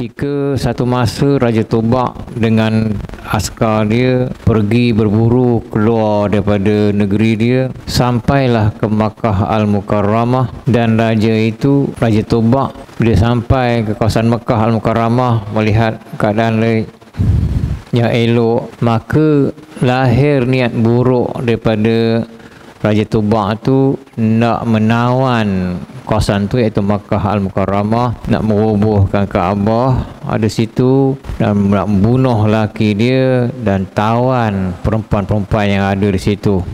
Ketika satu masa Raja Tobak dengan askar dia pergi berburu keluar daripada negeri dia, sampailah ke Makkah Al-Mukarramah. Dan raja itu, Raja Tobak, bila sampai ke kawasan Makkah Al-Mukarramah, melihat keadaan yang elok, maka lahir niat buruk daripada Raja Tobak tu nak menawan kawasan tu, iaitu Makkah Al-Mukarramah, nak merobohkan Kaabah ada situ dan nak membunuh laki dia dan tawan perempuan-perempuan yang ada di situ.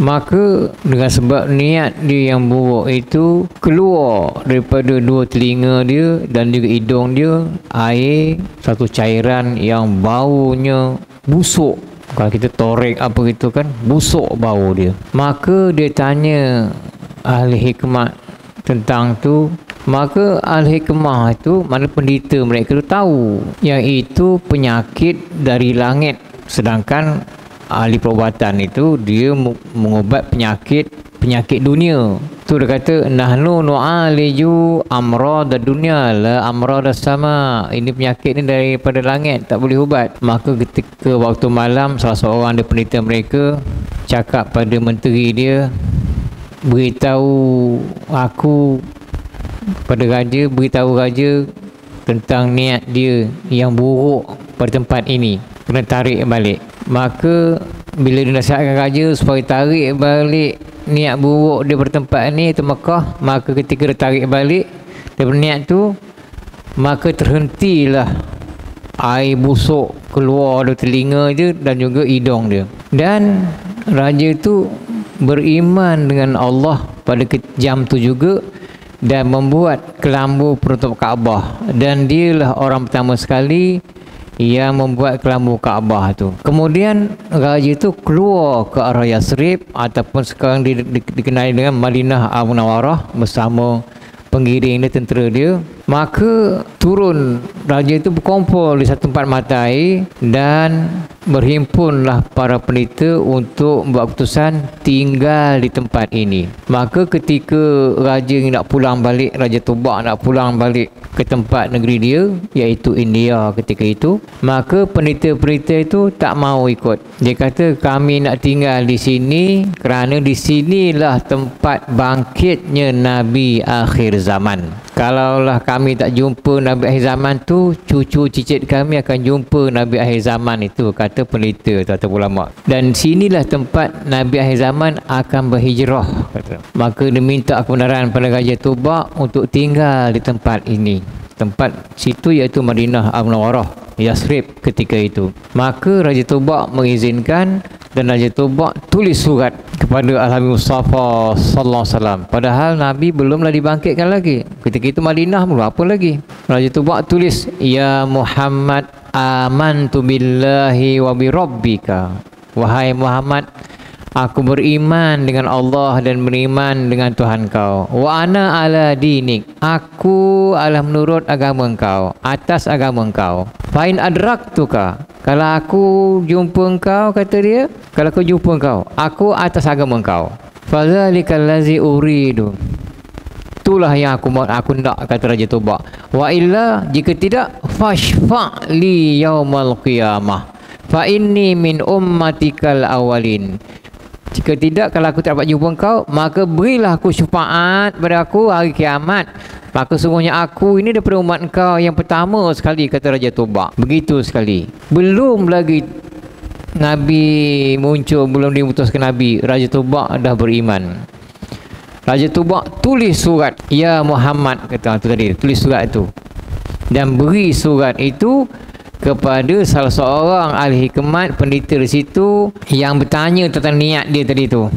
Maka dengan sebab niat dia yang buruk itu, keluar daripada dua telinga dia dan juga hidung dia air, satu cairan yang baunya busuk. Kalau kita torek apa gitu kan, busuk bau dia. Maka dia tanya ahli hikmah tentang tu. Maka ahli hikmah itu, mana pendeta mereka tu tahu yang itu penyakit dari langit. Sedangkan ahli perubatan itu dia mengubat penyakit dunia. Tu dia kata, nahnu nu'aliju amrad dunya la amrad sama. Ini penyakit ni daripada langit, tak boleh ubat. Maka ketika waktu malam, salah seorang dari pendeta mereka cakap pada menteri dia, beritahu aku pada raja, beritahu raja tentang niat dia yang buruk pada tempat ini, kena tarik balik. Maka bila dia nasihatkan raja supaya tarik balik niat buruk dia pada tempat ni, itu Mekah, maka ketika dia tarik balik daripada niat tu, maka terhentilah air busuk keluar dari telinga dia dan juga hidung dia. Dan raja tu beriman dengan Allah pada jam tu juga dan membuat kelambu penutup Kaabah, dan dialah orang pertama sekali yang membuat kelambu Kaabah tu. Kemudian raja tu keluar ke arah Yasrib, ataupun sekarang dikenali dengan Madinah Al-Munawwarah bersama pengiring dia, tentera dia. Maka turun raja itu berkumpul di satu tempat mata air dan berhimpunlah para pendeta untuk membuat keputusan tinggal di tempat ini. Maka ketika raja nak pulang balik, Raja Tobak nak pulang balik ke tempat negeri dia, iaitu India ketika itu, maka pendeta-pendeta itu tak mau ikut. Dia kata, kami nak tinggal di sini kerana di sinilah tempat bangkitnya Nabi akhir zaman. Kalaulah kami tak jumpa Nabi akhir zaman tu, cucu cicit kami akan jumpa Nabi akhir zaman itu, kata pendeta atau ulama. Dan sinilah tempat Nabi akhir zaman akan berhijrah, kata. Maka dia minta kebenaran pada Raja Tobak untuk tinggal di tempat ini. Tempat situ iaitu Madinah Al-Munawwarah, Yasrib ketika itu. Maka Raja Tobak mengizinkan, dan Raja Tobak tulis surat kepada Al-Habib Mustafa sallallahu alaihi wasallam. Padahal Nabi belumlah dibangkitkan lagi. Ketika itu Madinah belum apa lagi. Raja Tobak tulis, ya Muhammad, amantu billahi wa bi rabbika. Wahai Muhammad, aku beriman dengan Allah dan beriman dengan Tuhan kau. Wa ana ala dinik. Aku adalah menurut agama engkau, atas agama engkau. Fa in adraktuka. Kalau aku jumpa engkau, kata dia, kalau aku jumpa engkau, aku atas agama engkau. Fa zalikal ladzi uridu. Itulah yang aku nak, kata Raja Tobak. Wa illa, jika tidak, fashfa' li yaumal qiyamah. Fa inni min ummatikal awalin. Jika tidak, kalau aku tak dapat jumpa engkau, maka berilah aku syafaat pada aku hari kiamat. Maka sungguhnya aku ini daripada umat engkau yang pertama sekali, kata Raja Tobak. Begitu sekali. Belum lagi Nabi muncul, belum diutuskan Nabi, Raja Tobak dah beriman. Raja Tobak tulis surat, ya Muhammad, kata tu tadi, tulis surat itu dan beri surat itu kepada salah seorang ahli hikmat pendeta di situ yang bertanya tentang niat dia tadi tu.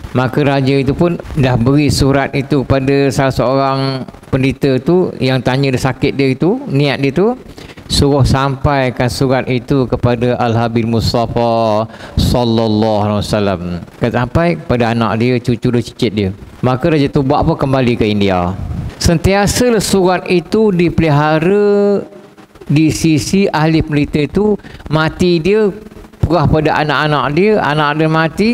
Maka raja itu pun dah beri surat itu kepada salah seorang pendeta tu yang tanya dia sakit dia itu, niat dia tu, suruh sampaikan surat itu kepada Al-Habib Mustafa sallallahu alaihi wasallam. Sampai kepada anak dia, cucu dia, cicit dia. Maka Raja Tobak pun kembali ke India. Sentiasa surat itu dipelihara di sisi ahli pendeta itu. Mati dia perah pada anak-anak dia, anak dia mati,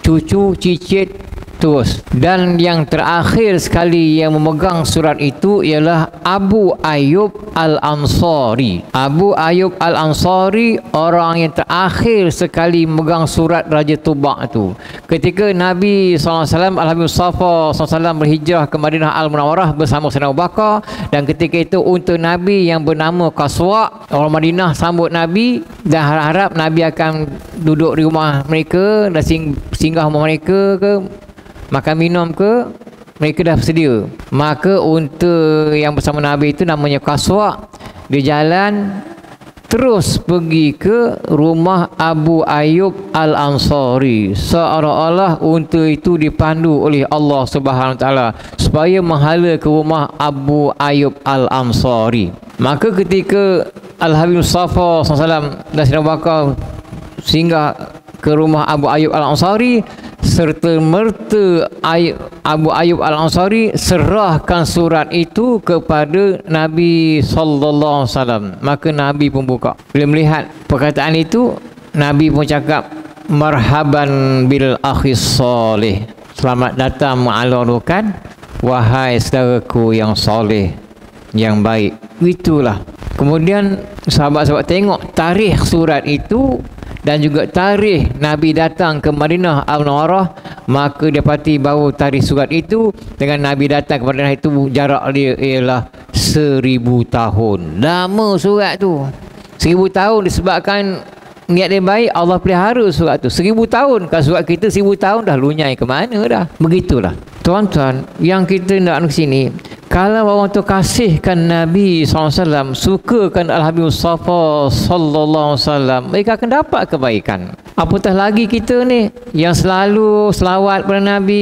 cucu, cicit, terus. Dan yang terakhir sekali yang memegang surat itu ialah Abu Ayyub Al-Ansari. Abu Ayyub Al-Ansari orang yang terakhir sekali memegang surat Raja Tuba itu. Ketika Nabi SAW, Al-Habib Mustafa SAW berhijrah ke Madinah Al-Munawwarah bersama Sayyidina Abu Bakar, dan ketika itu unta Nabi yang bernama Qaswa, orang Madinah sambut Nabi dan harap Nabi akan duduk di rumah mereka dan singgah rumah mereka ke makan minum ke, mereka dah sedia. Maka unta yang bersama Nabi itu namanya Qaswa, dia jalan terus pergi ke rumah Abu Ayyub Al-Ansari, seolah-olah unta itu dipandu oleh Allah Subhanahu Wa Taala supaya menghala ke rumah Abu Ayyub Al-Ansari. Maka ketika Al-Habib Mustafa SAW dan Sayyidina Abu Bakar singgah ke rumah Abu Ayyub Al-Ansari, serta merta Abu Ayyub Al-Ansari serahkan surat itu kepada Nabi sallallahu alaihi wasallam. Maka Nabi pun buka. Bila melihat perkataan itu, Nabi pun cakap, marhaban bil akhis soleh, selamat datang ma'alurukan wahai saudaraku yang soleh, yang baik. Itulah. Kemudian sahabat-sahabat tengok tarikh surat itu dan juga tarikh Nabi datang ke Madinah Al-Munawwarah, maka dia dapati bahawa tarikh surat itu dengan Nabi datang ke Madinah itu jarak dia ialah 1000 tahun. Lama surat tu. 1000 tahun disebabkan niat dia baik, Allah pelihara surat tu 1000 tahun. Kalau surat kita 1000 tahun dah lunyai ke mana dah. Begitulah. Tuan-tuan, yang kita nak ke sini, kalau orang tu kasihkan Nabi SAW, sukakan Al-Habib Mustafa SAW, mereka akan dapat kebaikan. Apatah lagi kita ni yang selalu selawat pada Nabi,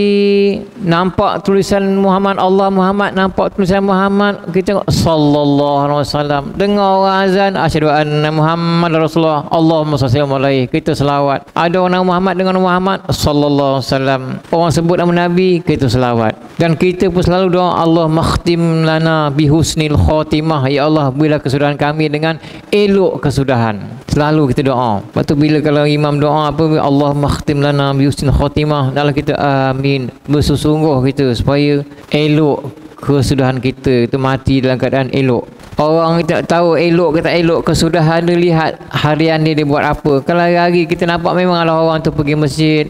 nampak tulisan Muhammad, Allah Muhammad, nampak tulisan Muhammad, kita sallallahu alaihi wasallam. Dengar orang azan, asyhadu anna Muhammad Rasulullah, Allahumma shalli alaihi, kita selawat. Ada orang nama Muhammad dengan Muhammad sallallahu alaihi wasallam. Orang sebut nama Nabi, kita selawat. Dan kita pun selalu doa, Allah makhtim lana bihusnil khotimah, ya Allah berilah kesudahan kami dengan elok kesudahan. Selalu kita doa. Lepas tu bila kalau imam doa apa, Allah makhtim lana bihusnil khotimah, dalam kita amin, bersungguh kita supaya elok kesudahan kita, itu mati dalam keadaan elok. Orang tak tahu elok ke tak elok kesudahan dia, lihat harian dia buat apa. Kalau hari-hari kita nampak memanglah orang tu pergi masjid.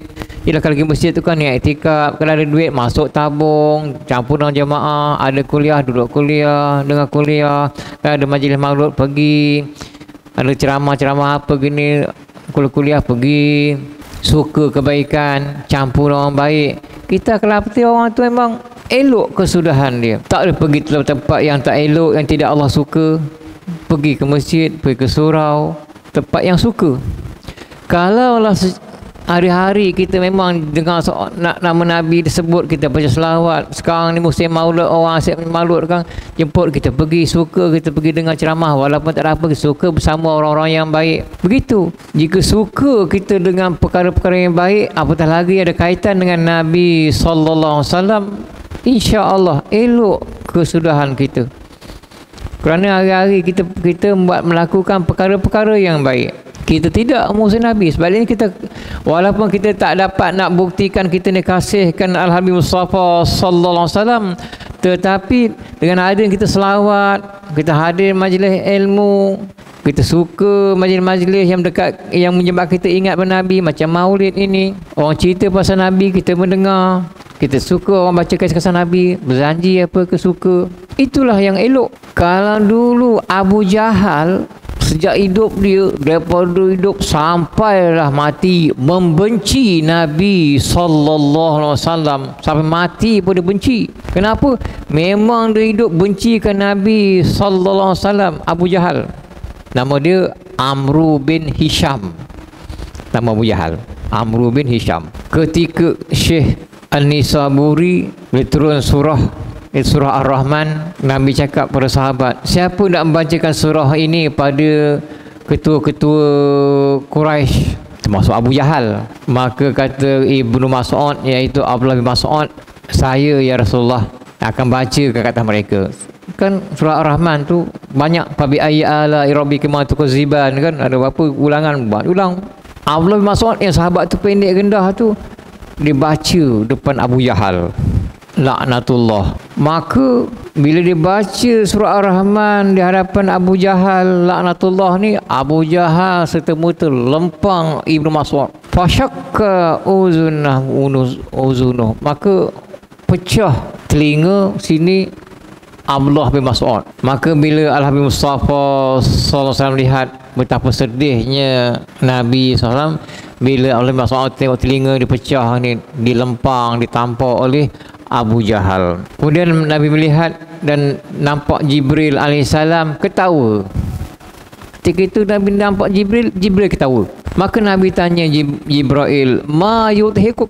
Yelah, kalau pergi masjid tu kan ni iktikaf, kalau ada duit masuk tabung, campur dengan jemaah, ada kuliah duduk kuliah, dengar kuliah, kalau ada majlis maulud pergi, ada ceramah-ceramah apa gini, kuliah pergi, suka kebaikan, campur orang baik. Kita kalau peti orang tu memang elok kesudahan dia. Tak boleh pergi tempat yang tak elok, yang tidak Allah suka. Pergi ke masjid, pergi ke surau, tempat yang suka. Kalau Allah hari-hari kita memang dengar nama Nabi disebut, kita baca selawat. Sekarang ni musim maulud, orang asyik maulud kan, jemput kita pergi, suka kita pergi dengar ceramah, walaupun tak ada apa, kita suka bersama orang-orang yang baik. Begitu. Jika suka kita dengan perkara-perkara yang baik, apatah lagi ada kaitan dengan Nabi sallallahu alaihi wasallam, insya-Allah elok kesudahan kita. Kerana hari-hari kita melakukan perkara-perkara yang baik. Kita tidak musuh Nabi. Sebaliknya kita, walaupun kita tak dapat nak buktikan kita ni kasihkan Al-Habib Mustafa sallallahu alaihi wasallam, tetapi dengan adanya kita selawat, kita hadir majlis ilmu, kita suka majlis-majlis yang dekat, yang menyebabkan kita ingat pada Nabi, macam maulid ini, orang cerita pasal Nabi kita mendengar, kita suka orang baca kisah Nabi, berjanji apa ke suka. Itulah yang elok. Kalau dulu Abu Jahal sejak hidup dia, daripada hidup sampailah mati, membenci Nabi sallallahu alaihi wasallam, sampai mati pun dia benci. Kenapa? Memang dia hidup bencikan Nabi sallallahu alaihi wasallam. Abu Jahal, nama dia Amru bin Hisham. Nama Abu Jahal Amru bin Hisham. Ketika Syekh An-Nisaburi turun surah Ar-Rahman, Nabi cakap pada sahabat, siapa nak membacakan surah ini pada ketua-ketua Quraisy, termasuk Abu Jahal? Maka kata Ibnu Mas'ud, iaitu Abdullah bin Mas'ud, saya ya Rasulullah akan baca ke kata mereka. Kan surah Ar-Rahman tu banyak, fabi ayyi ala rabbika tukadziban, kan ada berapa ulangan, buat ulang. Abdullah bin Mas'ud yang sahabat tu pendek rendah tu, dibaca depan Abu Jahal, laknatullah. Maka bila dibaca surah Ar-Rahman di hadapan Abu Jahal, laknatullah ni, Abu Jahal serta-merta lempang Ibnu Mas'ud. Fasyakka uzunuh, maka pecah telinga sini Abdullah bin Mas'ud. Maka bila Al-Habib Mustafa SAW lihat betapa sedihnya Nabi SAW bila Abdullah bin Mas'ud tengok telinga dipecah ni, dilempang, ditampak oleh Abu Jahal. Kemudian Nabi melihat dan nampak Jibril alaihissalam ketawa. Ketika itu Nabi nampak Jibril ketawa. Maka Nabi tanya Jibril, ma yudhikuk,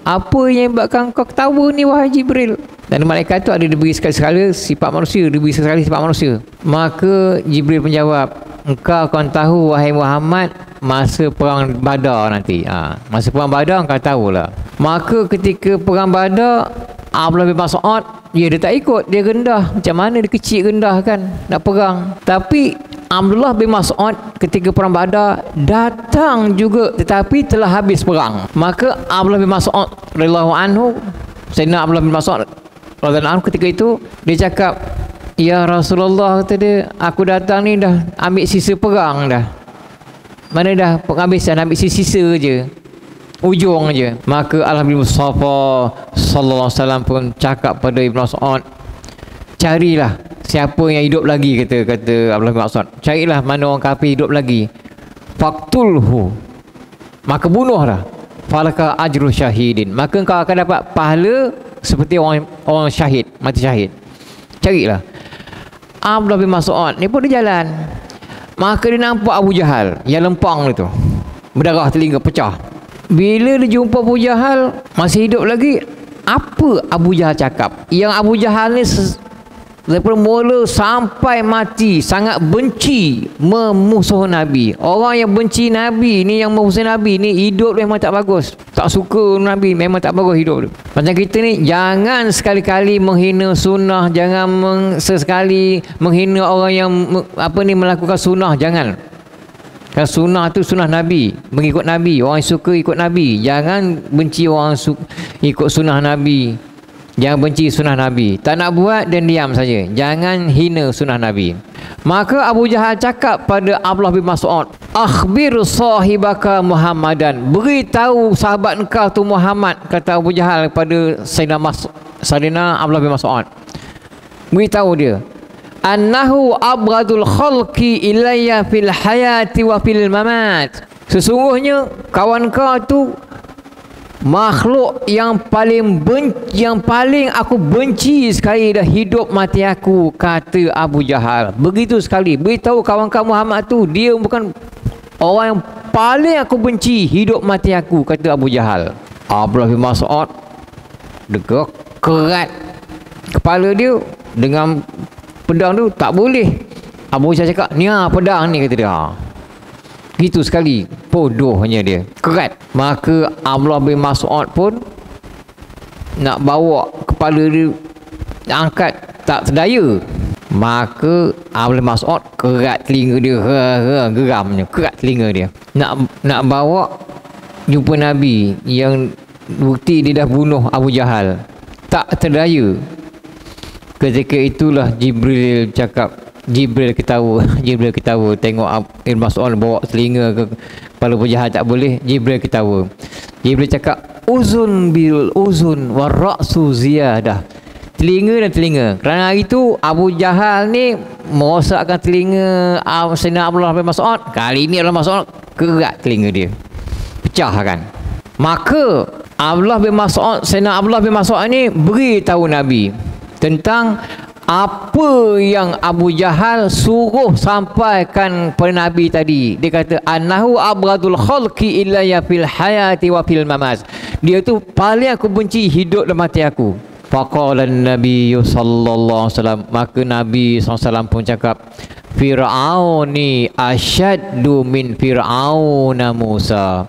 apa yang buatkan kau ketawa ni wahai Jibril? Dan malaikat tu ada diberi sekali-sekala sifat manusia, diberi sekali sifat manusia. Maka Jibril menjawab, engkau akan tahu wahai Muhammad masa perang Badar nanti. Masa perang Badar engkau tahulah. Maka ketika perang Badar, Abdullah bin Mas'ud dia tak ikut, dia rendah. Macam mana dia kecil rendah kan nak perang. Tapi Abdullah bin Mas'ud ketika perang Badar datang juga, tetapi telah habis perang. Maka Abdullah bin Mas'ud radhiyallahu anhu, Sayyidina Abdullah bin Mas'ud radhiyallahu anhu ketika itu dia cakap, ya Rasulullah, kata dia, aku datang ni dah ambil sisa perang dah. Mana dah penghabisan, ambil sisa je, ujung je. Maka Al-Habib Mustafa sallallahu alaihi wasallam pun cakap pada Ibnu Mas'ud, carilah siapa yang hidup lagi, kata Abdullah bin Mas'ud, carilah mana orang kafir hidup lagi, faqtulhu, maka bunuhlah, falaka ajru syahidin, maka engkau akan dapat pahala seperti orang syahid, mati syahid. Carilah. Abdullah bin Mas'ud ni pun dia jalan. Maka dia nampak Abu Jahal yang lempang itu, berdarah telinga pecah. Bila dia jumpa Abu Jahal masih hidup lagi, apa Abu Jahal cakap? Yang Abu Jahal ni daripada mula sampai mati sangat benci, memusuh Nabi. Orang yang benci Nabi ni, yang memusuh Nabi ni, hidup memang tak bagus, tak suka Nabi, memang tak bagus hidup. Macam kita ni, jangan sekali-kali menghina sunnah, jangan sesekali menghina orang yang melakukan sunnah. Jangan. Kan sunnah tu sunnah Nabi, mengikut Nabi, orang suka ikut Nabi. Jangan benci orang ikut sunnah Nabi. Jangan benci sunnah Nabi. Tak nak buat dan diam saja. Jangan hina sunnah Nabi. Maka Abu Jahal cakap pada Abdullah bin Mas'ud, akhbir sahibaka Muhammadan, beritahu sahabat engkau tu Muhammad, kata Abu Jahal kepada Sayyidina Abdullah bin Mas'ud, beritahu dia, annahu abghadul khalqi ilayya fil hayati wa fil mamat, sesungguhnya kawan kau tu makhluk yang paling aku benci sekali dah hidup mati aku, kata Abu Jahal. Begitu sekali, beritahu kawan kamu Muhammad tu, dia bukan orang yang paling aku benci hidup mati aku, kata Abu Jahal. Abdullah bin Mas'ud degak kerat kepala dia dengan pedang tu, tak boleh. Abu Jahal cakap, ni pedang ni, kata dia. Gitu sekali bodohnya dia, kerat. Maka Abdullah bin Mas'ud pun nak bawa kepala dia angkat, tak terdaya. Maka Abdullah bin Mas'ud kerat telinga dia, geramnya kerat telinga dia, nak bawa jumpa Nabi yang bukti dia dah bunuh Abu Jahal, tak terdaya. Ketika itulah Jibril ketawa tengok Ibn Mas'ud bawa telinga ke kepala Abu Jahal, tak boleh. Jibril ketawa. Jibril cakap, uzun bil uzun wa ra'su ziyadah, telinga dan telinga. Kerana hari itu Abu Jahal ni merosakkan telinga Sayyidina Abdullah bin Mas'ud. Kali ini Abdullah bin Mas'ud kerat telinga dia, pecah kan. Maka Sayyidina Abdullah bin Mas'ud ni beritahu Nabi tentang apa yang Abu Jahal suruh sampaikan pada Nabi tadi. Dia kata, annahu abghadul khalqi ilayya fil hayati wa fil mamat, dia tu paling aku benci hidup dan mati aku. Faqala Nabi sallallahu alaihi wasallam, maka Nabi SAW pun cakap, Fir'auni asyaddu min Fir'auna Musa,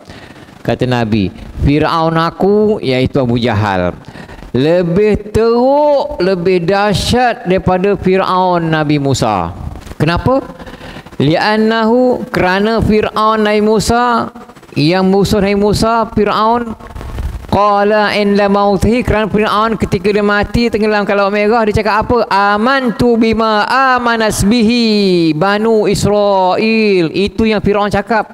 kata Nabi, Fir'aun aku, iaitu Abu Jahal, lebih teruk, lebih dahsyat daripada Fir'aun Nabi Musa. Kenapa? Li'annahu, kerana Fir'aun Nabi Musa yang musuh Nabi Musa, Fir'aun, qala inda mautihi, kerana Fir'aun ketika dia mati tenggelam ke Laut Merah, dia cakap apa? Amantu bima amanas bihi Banu Israel. Itu yang Fir'aun cakap.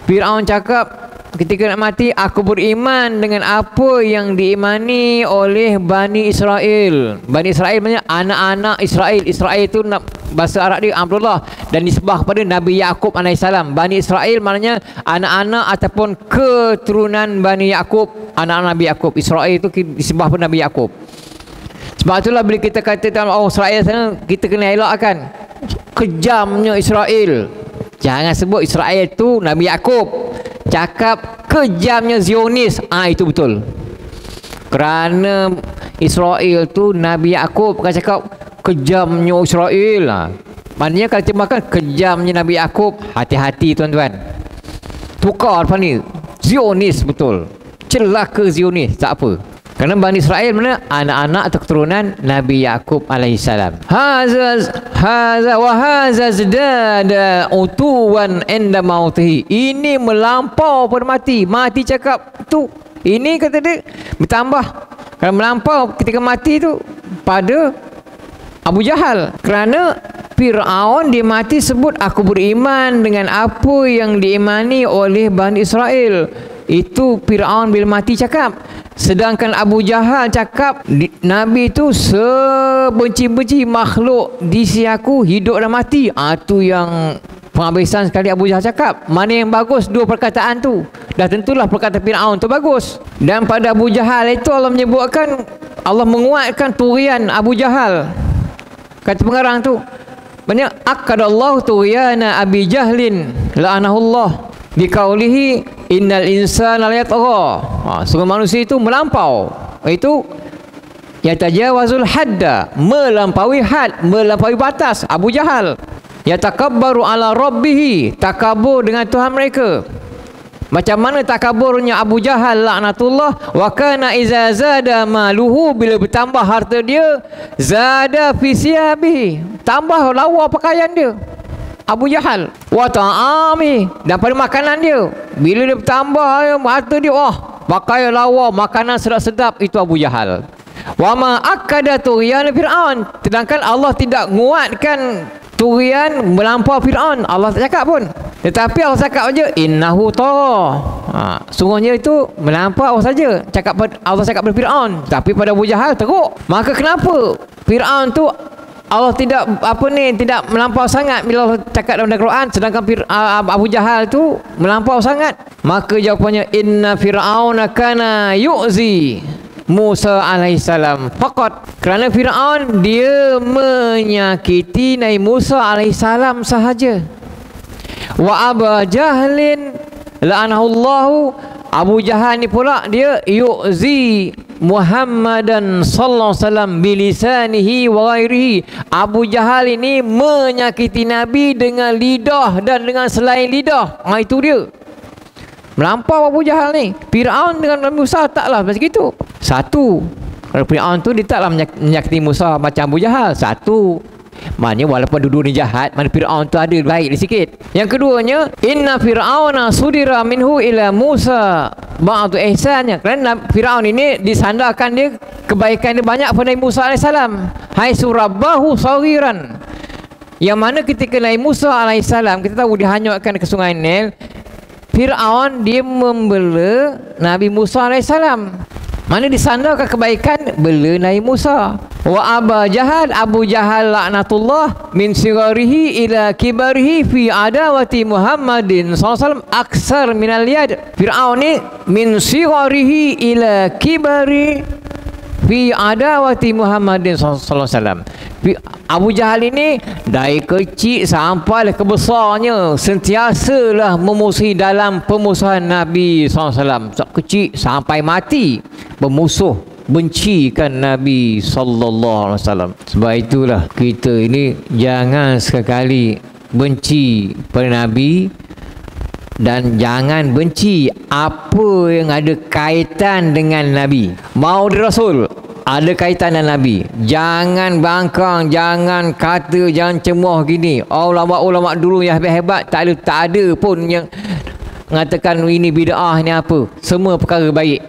Fir'aun cakap ketika nak mati, aku beriman dengan apa yang diimani oleh Bani Israel. Bani Israel maksudnya anak-anak Israel. Israel itu bahasa Arab dia Abdullah, dan disebah kepada Nabi Yaqub alaihissalam. Bani Israel maknanya anak-anak ataupun keturunan Bani Yaqub, anak-anak Nabi Yaqub. Israel itu disebah kepada Nabi Yaqub. Sebab itulah bila kita kata oh Israel sana, kita kena elakkan kejamnya Israel. Jangan sebut Israel tu Nabi Yaqub. Cakap kejamnya Zionis. Itu betul. Kerana Israel tu Nabi Yaqub, bukan cakap kejamnya Israel. Maknanya kalau terjemahkan kejamnya Nabi Yaqub, hati-hati tuan-tuan. Tukar depan ni. Zionis betul. Celaka Zionis, tak apa. Kerana Bani Israel mana? Anak-anak atau keturunan Nabi Yaqub alaihissalam. Haza wa haza zdada utuwan inda mautihi. Ini melampau pada mati. Mati cakap tu. Ini kata dia bertambah. Kalau melampau ketika mati tu pada Abu Jahal. Kerana Fir'aun dia mati sebut aku beriman dengan apa yang diimani oleh Bani Israel. Itu Fir'aun bila mati cakap. Sedangkan Abu Jahal cakap Nabi itu sebenci-benci makhluk di sisi aku, hidup dan mati. Itu yang penghabisan sekali Abu Jahal cakap. Mana yang bagus dua perkataan tu? Dah tentulah perkataan Fir'aun tu bagus. Dan pada Abu Jahal itu Allah menyebutkan, Allah menguatkan turian Abu Jahal. Kata pengarang tu, banyak akadallahu turiyana Abi Jahlin la'anahullah biqaulihi innal insana la yatgha. Semua manusia itu melampau. Itu yatajawazul hadda, melampaui had, melampaui batas. Abu Jahal yatakabbaru ala rabbih, takabur dengan Tuhan mereka. Macam mana takaburnya Abu Jahal laknatullah? Wa kana iza zada maluhu, bila bertambah harta dia, zada fi siyabihi, tambah lawa pakaian dia. Abu Jahal wa ta'ami, dan pada makanan dia, bila dia bertambah harta dia, pakaian lawa, makanan sedap-sedap, itu Abu Jahal. Wa ma akada turiyan Fir'aun, sedangkan Allah tidak menguatkan turian melampau Fir'aun. Allah tak cakap pun, tetapi Allah cakap saja innahu tagha. Sungguhnya itu melampau saja. Allah cakap pada Fir'aun, tapi pada Abu Jahal teruk. Maka kenapa Fir'aun tu Allah tidak tidak melampau sangat bila Allah cakap dalam Al-Quran, sedangkan Abu Jahal tu melampau sangat? Maka jawapannya inna fir'auna kana yu'zi Musa alaihissalam faqat, kerana Fir'aun dia menyakiti Nabi Musa alaihissalam sahaja. Wa Aba Jahlin la'anahullahu, Abu Jahal ni pula dia yu'zi Muhammadan sallallahu alaihi wasallam bilisanihi wa ghairihi. Abu Jahal ini menyakiti Nabi dengan lidah dan dengan selain lidah. Itu dia. Melampau Abu Jahal ni. Fir'aun dengan Nabi Musa taklah macam itu. Satu. Kalau Fir'aun tu dia taklah menyakiti Musa macam Abu Jahal. Satu. Maknanya walaupun dua-dua ni jahat, mana Fir'aun tu ada baik sikit. Yang keduanya, inna fir'auna sudira minhu ila Musa ba'du ihsannya, kerana Fir'aun ini disandarkan dia kebaikan dia banyak pada Nabi Musa AS. Hai surabbahu sawiran, yang mana ketika Nabi Musa AS kita tahu dihanyutkan ke sungai Nil, Fir'aun dia membela Nabi Musa AS. Mana disandarkan kebaikan bela Nabi Musa. Wa Aba Jahal, Abu Jahal laknatullah min sigarihi ila kibarihi fi adawati Muhammadin SAW aksar minal yad. Fir'aun ni min sigarihi ila kibari fi adawati Muhammadin SAW. Abu Jahal ini dari kecil sampai ke besarnya sentiasalah memusuhi dalam pemusuhan Nabi SAW. Kecil sampai mati bermusuh, bencikan Nabi SAW. Sebab itulah kita ini jangan sekali benci pada Nabi, dan jangan benci apa yang ada kaitan dengan Nabi. Maulid Rasul ada kaitan dengan Nabi. Jangan bangkang, jangan kata, jangan cemoh gini. Ulama-ulama dulu yang hebat-hebat tak ada pun yang mengatakan ini bid'ah ni apa. Semua perkara baik.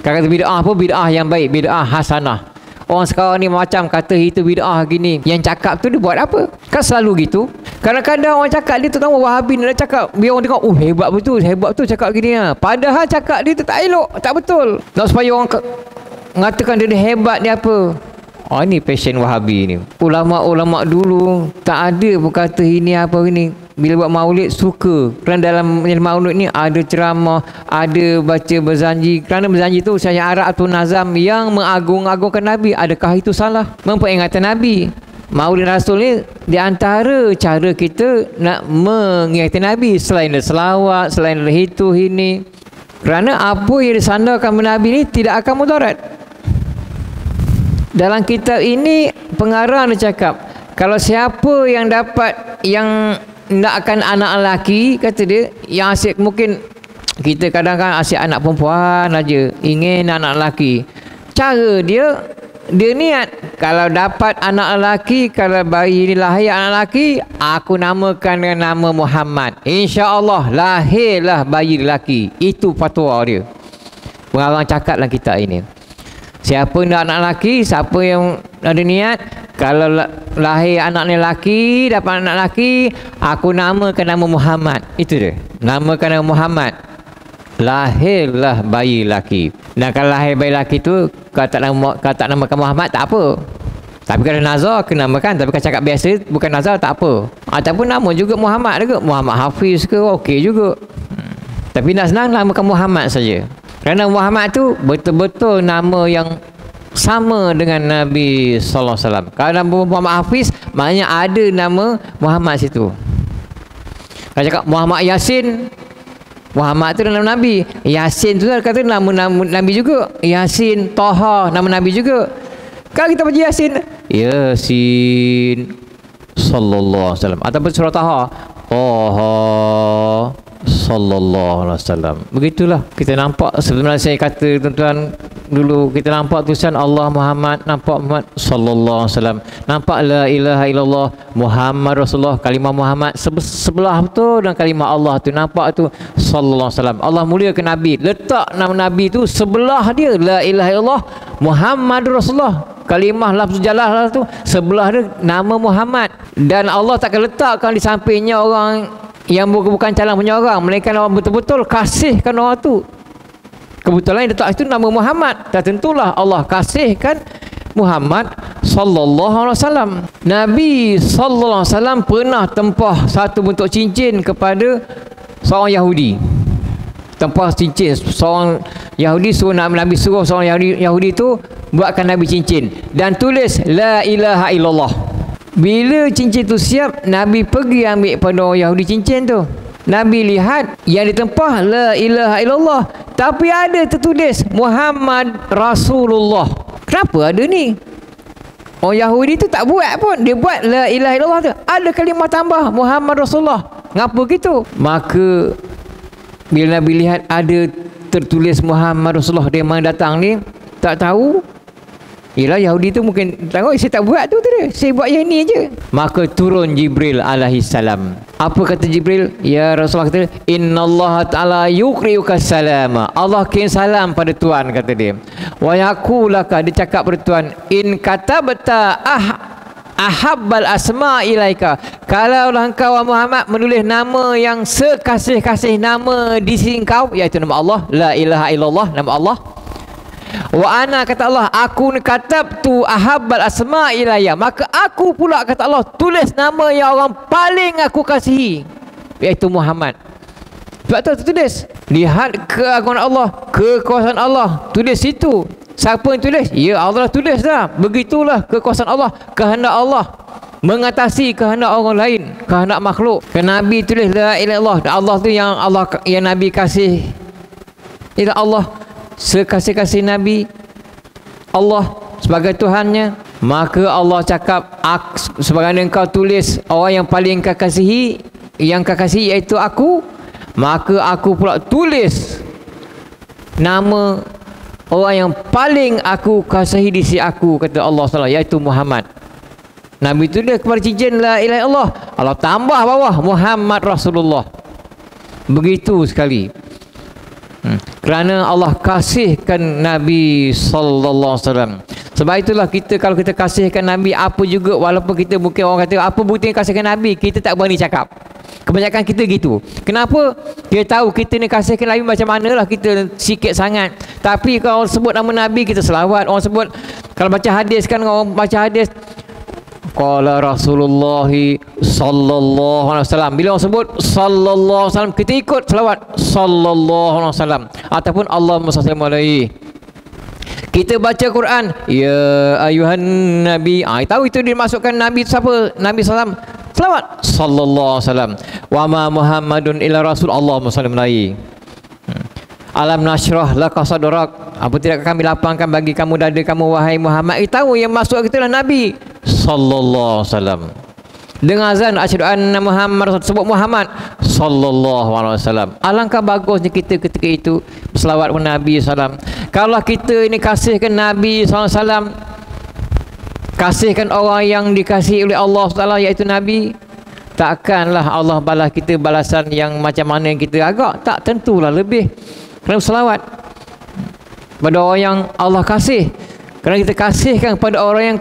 Kata bid'ah apa? Bid'ah yang baik, bid'ah hasanah. Orang sekarang ni macam kata itu bid'ah gini. Yang cakap tu dia buat apa? Kan selalu gitu. Kadang-kadang orang cakap dia terutama Wahabi nak cakap, biar orang tengok, oh hebat betul cakap gini lah. Padahal cakap dia tu tak elok, tak betul. Nak supaya orang mengatakan dia hebat ni apa? Oh, ini passion Wahabi ni. Ulama-ulama dulu tak ada pun kata ini apa ini. Bila buat maulid suka. Kerana dalam maulid ni ada ceramah, ada baca berjanji. Kerana berjanji tu saya Arab atau nazam yang mengagung-agungkan Nabi. Adakah itu salah? Memperingatan Nabi. Maulid Rasul ni di antara cara kita nak mengingati Nabi. Selain dari selawat, selain dari itu ini. Kerana apa yang disandarkan Nabi ni tidak akan mudarat. Dalam kitab ini pengarang dia cakap, kalau siapa yang dapat yang nakkan anak lelaki, kata dia, yang asyik, mungkin kita kadang-kadang asyik anak perempuan aja, ingin anak lelaki. Cara dia niat, kalau dapat anak lelaki, kalau bayi ni lahir anak lelaki, aku namakan dengan nama Muhammad. InsyaAllah lahirlah bayi lelaki. Itu fatwa dia. Pengarang cakap dalam kitab ini. Siapa nak anak lelaki, siapa yang ada niat, kalau lahir anak ni lelaki, dapat anak lelaki, aku namakan nama Muhammad. Itu dia. Namakan nama Muhammad. Lahirlah bayi lelaki. Dan kalau lahir bayi lelaki tu, kalau tak namakan Muhammad, tak apa. Tapi kalau nazar, kena namakan. Tapi kalau cakap biasa, bukan nazar, tak apa. Ataupun nama juga Muhammad juga. Muhammad Hafiz ke, okey juga. Tapi nak senang, namakan Muhammad saja. Kerana Muhammad tu betul-betul nama yang sama dengan Nabi sallallahu alaihi wasallam. Kalau nama Muhammad Hafiz, maknanya ada nama Muhammad situ. Kalau cakap Muhammad Yasin, Muhammad tu nama Nabi. Yasin tu kata nama Nabi juga. Yasin, Taha, nama Nabi juga. Kalau kita baca Yasin, Yasin sallallahu alaihi wasallam, ataupun surah Taha, Taha sallallahu alaihi wasallam. Begitulah kita nampak. Sebenarnya saya kata tuan-tuan, dulu kita nampak tulisan Allah Muhammad, nampak Muhammad sallallahu alaihi wasallam, nampak la ilaha illallah Muhammad Rasulullah, kalimah Muhammad sebelah tu dan kalimah Allah tu nampak tu sallallahu alaihi wasallam. Allah muliakan Nabi, letak nama Nabi tu sebelah dia la ilaha illallah Muhammad Rasulullah, kalimah lafzul jalalah tu sebelah dia nama Muhammad. Dan Allah takkan letakkan di sampingnya orang yang bukan calon punya orang, melainkan orang betul-betul kasihkan orang tu. Kebetulan yang letak itu nama Muhammad, dan tentulah Allah kasihkan Muhammad sallallahu alaihi wasallam. Nabi sallallahu alaihi wasallam pernah tempah satu bentuk cincin kepada seorang Yahudi. Tempah cincin, seorang Yahudi suruh Nabi suruh seorang Yahudi tu buatkan Nabi cincin dan tulis la ilaha illallah. Bila cincin tu siap, Nabi pergi ambil pada orang Yahudi cincin tu. Nabi lihat yang ditempah la ilaha illallah, tapi ada tertulis Muhammad Rasulullah. Kenapa ada ni? Orang Yahudi tu tak buat pun, dia buat la ilaha illallah tu, ada kalimah tambah Muhammad Rasulullah. Ngapa gitu? Maka bila Nabi lihat ada tertulis Muhammad Rasulullah, dia mana datang ni tak tahu. Yelah, Yahudi tu mungkin tengok saya tak buat tu dia, saya buat yang ni je. Maka turun Jibril alaihi salam. Apa kata Jibril? Ya Rasulullah kata, innallaha ta'ala yuqri'uka salama. Allah kirim salam pada Tuhan, kata dia. Wa yaqulaka, dia cakap pada Tuhan, in katabta ahabbal asma ilaika. Kalau engkau Muhammad menulis nama yang sekasih-kasih nama di sisi engkau, iaitu nama Allah, la ilaha illallah, nama Allah. Wa ana, kata Allah, aku katabtu ahabbal asma ilayya, maka aku pula, kata Allah, tulis nama yang orang paling aku kasihi, iaitu Muhammad. Sebab tu tertulis, lihat keagungan Allah, kekuasaan Allah, tulis situ. Siapa yang tulis? Ya Allah tulis dah. Begitulah kekuasaan Allah, kehendak Allah mengatasi kehendak orang lain, kehendak makhluk. Nabi tulis la ilaha illallah, Allah tu yang Nabi kasih, ila Allah sekasih-kasih Nabi Allah sebagai Tuhannya. Maka Allah cakap, sebagai engkau tulis orang yang paling kau kasihi, yang kau kasihi iaitu aku, maka aku pula tulis nama orang yang paling aku kasihi di sisi aku, kata Allah SWT, iaitu Muhammad. Nabi tulis kepada cincin la ilaha illallah, Allah tambah bawah Muhammad Rasulullah. Begitu sekali. Kerana Allah kasihkan Nabi sallallahu alaihi wasallam. Sebab itulah kita, kalau kita kasihkan Nabi apa juga, walaupun kita mungkin orang kata apa bukti kasihkan Nabi, kita tak berani cakap. Kebanyakan kita gitu. Kenapa? Kita tahu kita ni kasihkan Nabi macam manalah, kita sikit sangat. Tapi kalau sebut nama Nabi, kita selawat. Orang sebut, kalau baca hadis kan, orang baca hadis qala Rasulullah sallallahu alaihi wasallam. Bila orang sebut sallallahu alaihi wasallam, kita ikut selawat sallallahu alaihi wasallam, ataupun Allahumma salli alaihi. Kita baca Quran, ya ayuhan nabi, tahu itu dimasukkan Nabi siapa? Nabi sallam, selawat sallallahu alaihi wasallam. Wa ma Muhammadun illa rasul, Allahumma salli alaihi. Alam nasyrah laka sadrak, apa tidak kami lapangkan bagi kamu dada kamu wahai Muhammad. Tahu yang masuk kita lah Nabi sallallahu alaihi wasallam. Dengan azan asyhadu anna Muhammad, sebut Muhammad sallallahu alaihi wasallam. Alangkah bagusnya kita ketika itu selawat kepada Nabi sallam. Kalau kita ini kasihkan Nabi sallallahu alaihi wasallam, kasihkan orang yang dikasihi oleh Allah Taala iaitu Nabi, takkanlah Allah balas kita balasan yang macam mana yang kita agak, tak, tentulah lebih. Kerana selawat pada orang yang Allah kasih. Kerana kita kasihkan kepada orang yang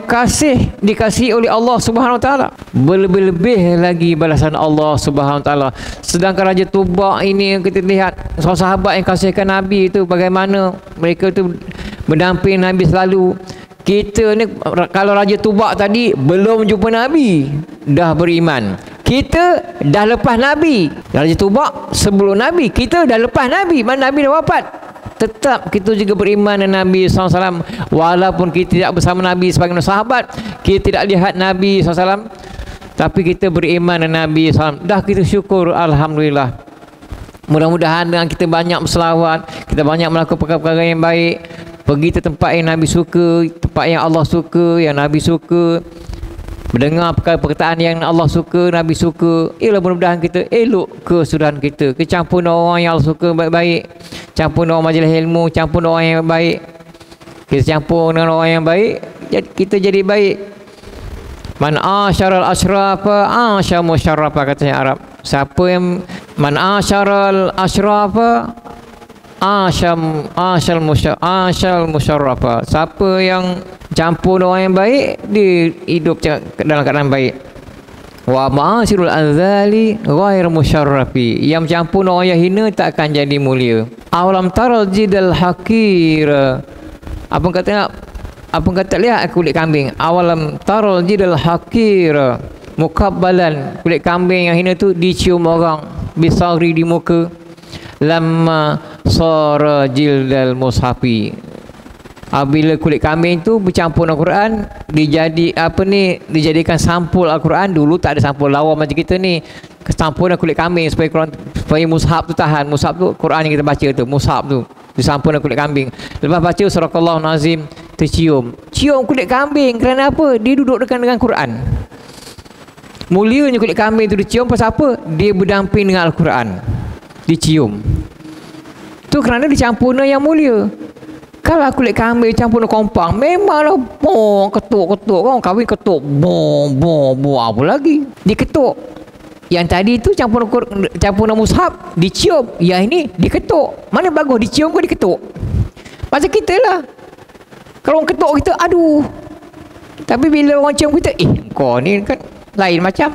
dikasihi oleh Allah Subhanahu Wa Taala, berlebih-lebih lagi balasan Allah Subhanahu Wa Taala. Sedangkan Raja Tubak ini yang kita lihat, sahabat yang kasihkan Nabi itu, bagaimana mereka itu mendamping Nabi selalu. Kita ni kalau Raja Tubak tadi belum jumpa Nabi dah beriman. Kita dah lepas Nabi. Raja Tubak sebelum Nabi, kita dah lepas Nabi. Mana Nabi dah wafat, tetap kita juga beriman dengan Nabi SAW. Walaupun kita tidak bersama Nabi sebagai sahabat, kita tidak lihat Nabi SAW, tapi kita beriman dengan Nabi SAW. Dah kita syukur, Alhamdulillah. Mudah-mudahan dengan kita banyak berselawat, kita banyak melakukan perkara-perkara yang baik, pergi ke tempat yang Nabi suka, tempat yang Allah suka, yang Nabi suka, mendengar perkataan yang Allah suka, Nabi suka. Ialah mudah-mudahan kita elok kesudahan kita. Kita campur dengan orang yang Allah suka baik-baik, campur dengan orang majlis ilmu, campur dengan orang yang baik. Kita campur dengan orang yang baik, kita jadi baik. Man asyaral asyrafa asya musyarrafa, katanya Arab. Siapa yang man asyaral asyrafa asyal musyarrafa, siapa yang campur dengan orang yang baik, dia hidup dalam keadaan baik. Wa ma'asirul anzali ghair musyarrafi, yang campur dengan orang yang hina tak akan jadi mulia. Awalam taral jidal hakir, apa kata lihat kulit kambing. Awalam taral jidal hakir mukabbalan, kulit kambing yang hina tu dicium orang bisari di muka. Lamma sara jildal mushafi, bila kulit kambing tu bercampur dengan Quran, dijadikan sampul Al-Quran. Dulu tak ada sampul lawa macam kita ni, campur dengan kulit kambing supaya mushaf tu tahan. Mushaf tu Quran yang kita baca tu, mushaf tu disampur dengan kulit kambing. Lepas baca surah Allahu Nazim, tercium kulit kambing. Kerana apa? Dia duduk dekat dengan Quran. Mulianya kulit kambing tu dicium pasal apa? Dia berdamping dengan Al-Quran, dicium tu kerana dicampur dengan yang mulia. Kalau kulit kambing campur dengan kompang, memanglah ketuk-ketuk kan, kambing ketuk apa lagi diketuk. Yang tadi tu campur dengan mushaf, dicium. Yang ini diketuk. Mana bagus, dicium ke diketuk? Macam kita lah, kalau orang ketuk kita, aduh. Tapi bila orang cium kita, kau ni kan lain macam.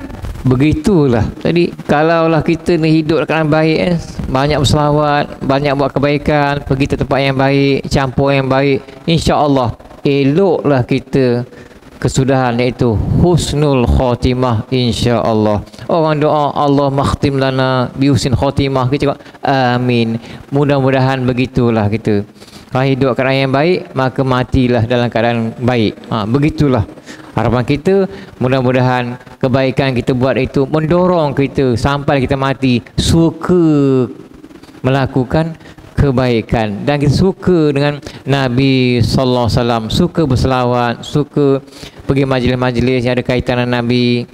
Begitulah tadi, kalaulah kita ni hidup dengan baik, banyak berselawat, banyak buat kebaikan, pergi ke tempat yang baik, campur yang baik, insya-Allah eloklah kita kesudahan, iaitu husnul khatimah, insya-Allah. Orang doa Allah makhtim lana bi husnil khatimah, kita cakap amin. Mudah-mudahan begitulah kita. Kalau hidup keadaan yang baik, maka matilah dalam keadaan baik. Begitulah harapan kita. Mudah-mudahan kebaikan kita buat itu mendorong kita sampai kita mati suka melakukan kebaikan, dan kita suka dengan Nabi sallallahu alaihi wasallam, suka berselawat, suka pergi majlis-majlis yang ada kaitan dengan Nabi.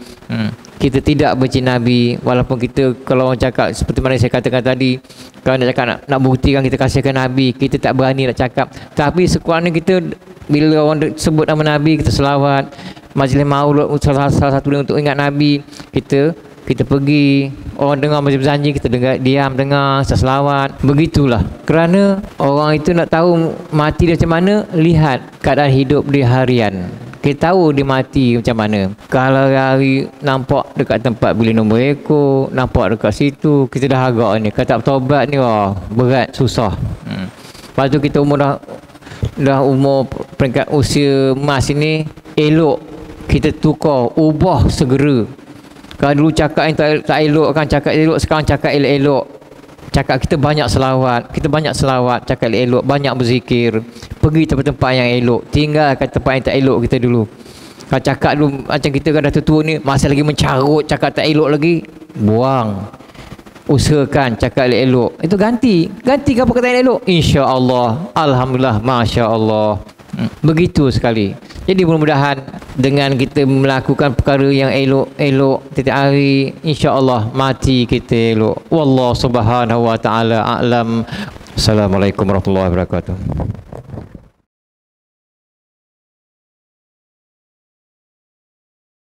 Kita tidak benci Nabi, walaupun kita, kalau orang cakap seperti mana saya katakan tadi, kalau nak cakap nak buktikan kita kasihkan Nabi, kita tak berani nak cakap. Tapi sekurang-kurangnya kita, bila orang sebut nama Nabi, kita selawat. Majlis maulud salah satu untuk ingat Nabi, kita kita pergi, orang dengar masjid berjanji, kita dengar, diam dengar, selawat. Begitulah. Kerana orang itu nak tahu mati dia macam mana, lihat keadaan hidup dia harian. Kita tahu dia mati macam mana. Kalau hari nampak dekat tempat beli nombor ekor, nampak dekat situ, kita dah agak ni. Kalau tak bertaubat ni, wah, berat, susah. Lepas tu kita dah umur peringkat usia emas ini, elok kita tukar, ubah segera. Kalau dulu cakap yang tak elok kan, cakap elok, sekarang cakap elok-elok. Cakap kita banyak selawat, cakap elok, banyak berzikir. Pergi tempat-tempat yang elok, tinggalkan tempat yang tak elok kita dulu. Kalau cakap dulu macam kita kan dah tua ni, masih lagi mencarut, cakap tak elok lagi, buang. Usahakan cakap elok. Itu ganti apa kata yang elok? Insya-Allah, alhamdulillah, masya-Allah. Begitu sekali. Jadi mudah-mudahan dengan kita melakukan perkara yang elok-elok setiap hari, insya-Allah mati kita elok. Wallahu subhanahu wa ta'ala a'lam. Assalamualaikum warahmatullahi wabarakatuh.